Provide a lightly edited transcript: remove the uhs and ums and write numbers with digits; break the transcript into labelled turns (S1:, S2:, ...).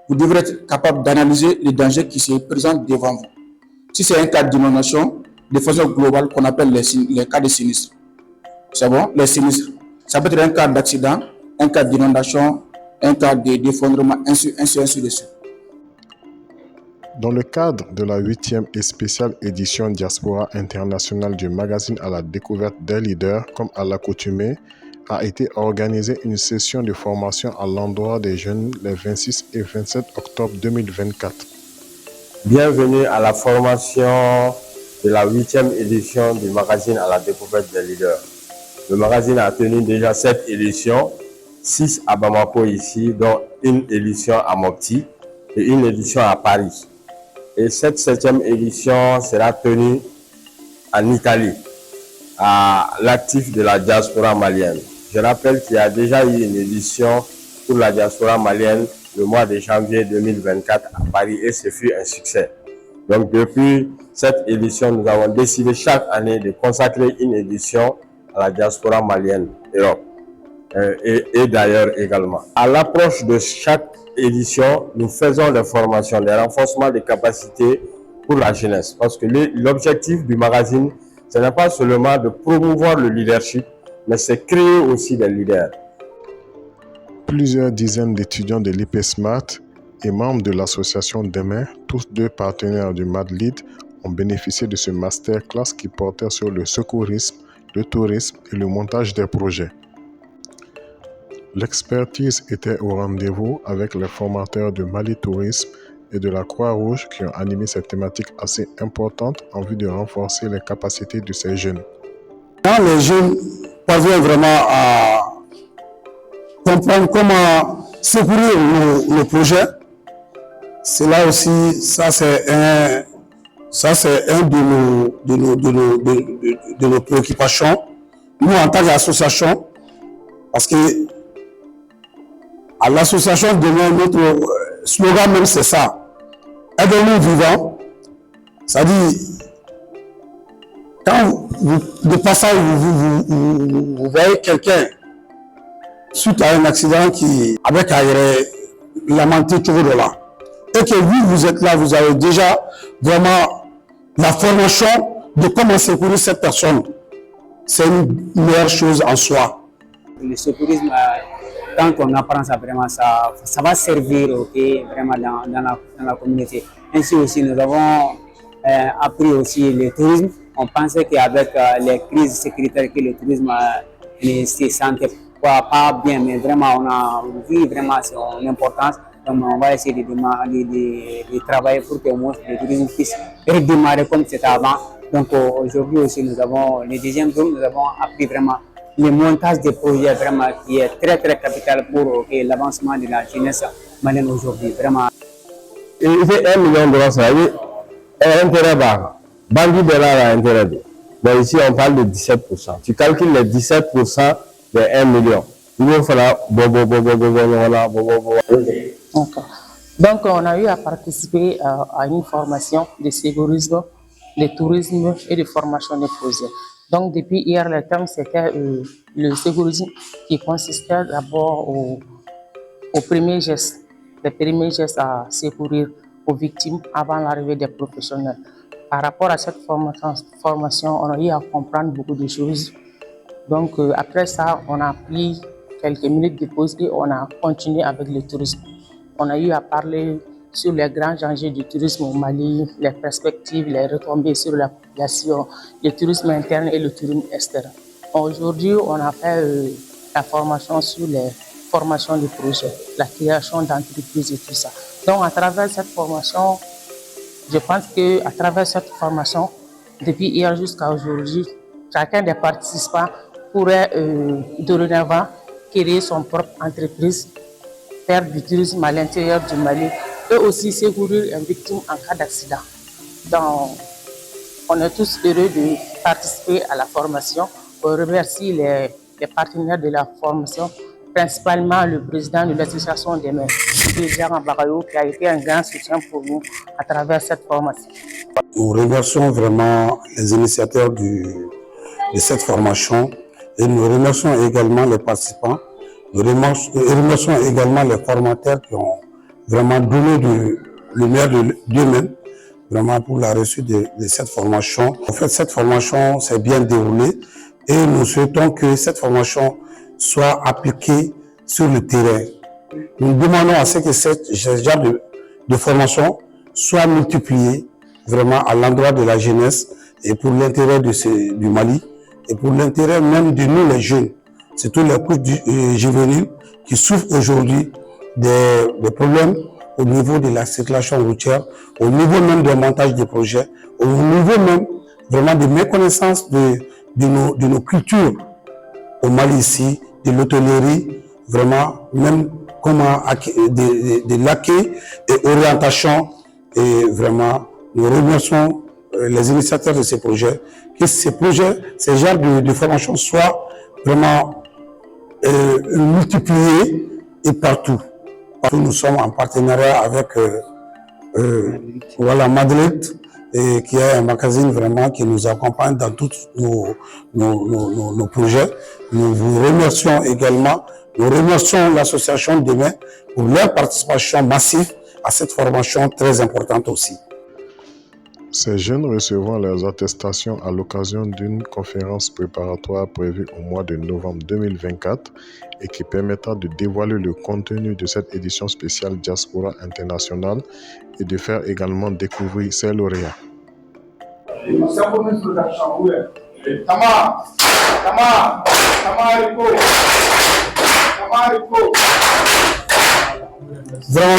S1: vous devrez être capable d'analyser les dangers qui se présentent devant vous. Si c'est un cas d'inondation, de façon globale, qu'on appelle les cas de sinistre. C'est bon, les sinistres. Ça peut être un cas d'accident, un cas d'inondation, un cas d'effondrement, ainsi de suite.
S2: Dans le cadre de la 8e et spéciale édition Diaspora internationale du magazine à la découverte des leaders, comme à l'accoutumée, a été organisée une session de formation à l'endroit des jeunes les 26 et 27 octobre 2024.
S3: Bienvenue à la formation de la 8e édition du magazine à la découverte des leaders. Le magazine a tenu déjà 7 éditions, 6 à Bamako ici, dont une édition à Mopti et une édition à Paris. Et cette 7e édition sera tenue en Italie, à l'actif de la diaspora malienne. Je rappelle qu'il y a déjà eu une édition pour la diaspora malienne le mois de janvier 2024 à Paris et ce fut un succès. Donc depuis cette édition, nous avons décidé chaque année de consacrer une édition à la diaspora malienne Europe et d'ailleurs également. À l'approche de chaque édition, nous faisons des formations, des renforcements des capacités pour la jeunesse. Parce que l'objectif du magazine, ce n'est pas seulement de promouvoir le leadership, mais c'est créer aussi des leaders.
S2: Plusieurs dizaines d'étudiants de l'IPSMAT et membres de l'association Demain, tous deux partenaires du MADLEAD, ont bénéficié de ce masterclass qui portait sur le secourisme, le tourisme et le montage des projets. L'expertise était au rendez-vous avec les formateurs de Mali Tourisme et de la Croix-Rouge qui ont animé cette thématique assez importante en vue de renforcer les capacités de ces jeunes.
S1: Quand les jeunes parviennent vraiment à comprendre comment secourir le projet, c'est là aussi, ça c'est un de nos préoccupations, nous en tant qu'association, parce que à l'association Demain, notre slogan même c'est ça, aidons-nous vivants, c'est-à-dire quand de passage vous voyez quelqu'un suite à un accident qui avec lamenté toujours de là, et que vous êtes là, vous avez déjà vraiment la formation de comment secourir cette personne, c'est une meilleure chose en soi.
S4: Le secourisme, quand on apprend ça, vraiment, ça va servir vraiment dans la communauté. Ainsi aussi, nous avons appris aussi le tourisme. On pensait qu'avec les crises sécuritaires que le tourisme ne se sentait pas bien, mais vraiment, on a vu vraiment son importance. Donc, on va essayer de travailler pour que au moins le tourisme puisse redémarrer comme c'était avant. Donc, aujourd'hui aussi, nous avons le deuxième jour, nous avons appris vraiment le montage des projets vraiment qui est très capital pour l'avancement de la jeunesse malienne aujourd'hui. Vraiment.
S3: Il fait 1 million de dollars, ça veut dire intérêt bas. Bandit de là, intérêt. Mais ici, on parle de 17%. Tu calcules les 17% de 1 million. Il va falloir
S5: Donc, on a eu à participer à une formation de secourisme, de tourisme et de formation de projets. Donc, depuis hier, le thème, c'était le secourisme qui consistait d'abord au premier geste, les premiers gestes à secourir aux victimes avant l'arrivée des professionnels. Par rapport à cette formation, on a eu à comprendre beaucoup de choses. Donc, après ça, on a pris quelques minutes de pause et on a continué avec le tourisme. On a eu à parler sur les grands enjeux du tourisme au Mali, les perspectives, les retombées sur la population, le tourisme interne et le tourisme externe. Aujourd'hui, on a fait la formation sur les formations de projets, la création d'entreprises et tout ça. Donc, à travers cette formation, je pense qu'à travers cette formation, depuis hier jusqu'à aujourd'hui, chacun des participants pourrait dorénavant créer son propre entreprise, faire du tourisme à l'intérieur du Mali et aussi secourir une victime en cas d'accident. Donc, on est tous heureux de participer à la formation. On remercie les partenaires de la formation, principalement le président de l'association des maires, Jean Bagayo, qui a été un grand soutien pour nous à travers cette formation.
S1: Nous remercions vraiment les initiateurs de cette formation et nous remercions également les participants. Nous remercions également les formateurs qui ont vraiment donné le meilleur d'eux-mêmes, vraiment pour la réussite de cette formation. En fait, cette formation s'est bien déroulée et nous souhaitons que cette formation soit appliquée sur le terrain. Nous demandons à ce que ce genre de formation soit multipliée vraiment à l'endroit de la jeunesse et pour l'intérêt du Mali et pour l'intérêt même de nous les jeunes, surtout les couches juvéniles qui souffrent aujourd'hui des problèmes au niveau de la circulation routière, au niveau même du montage des projets, au niveau même vraiment de méconnaissance de nos cultures au Mali ici, de l'hôtellerie, vraiment même comment de l'accueil et orientation. Et vraiment, nous remercions les initiateurs de ces projets, que ces genres de formation soient vraiment multipliés et partout. Nous sommes en partenariat avec Madrid, et qui est un magazine vraiment qui nous accompagne dans tous nos projets. Nous vous remercions également. Nous remercions l'association Demain pour leur participation massive à cette formation très importante aussi.
S2: Ces jeunes recevront leurs attestations à l'occasion d'une conférence préparatoire prévue au mois de novembre 2024 et qui permettra de dévoiler le contenu de cette édition spéciale Diaspora Internationale et de faire également découvrir ses lauréats.
S1: Vraiment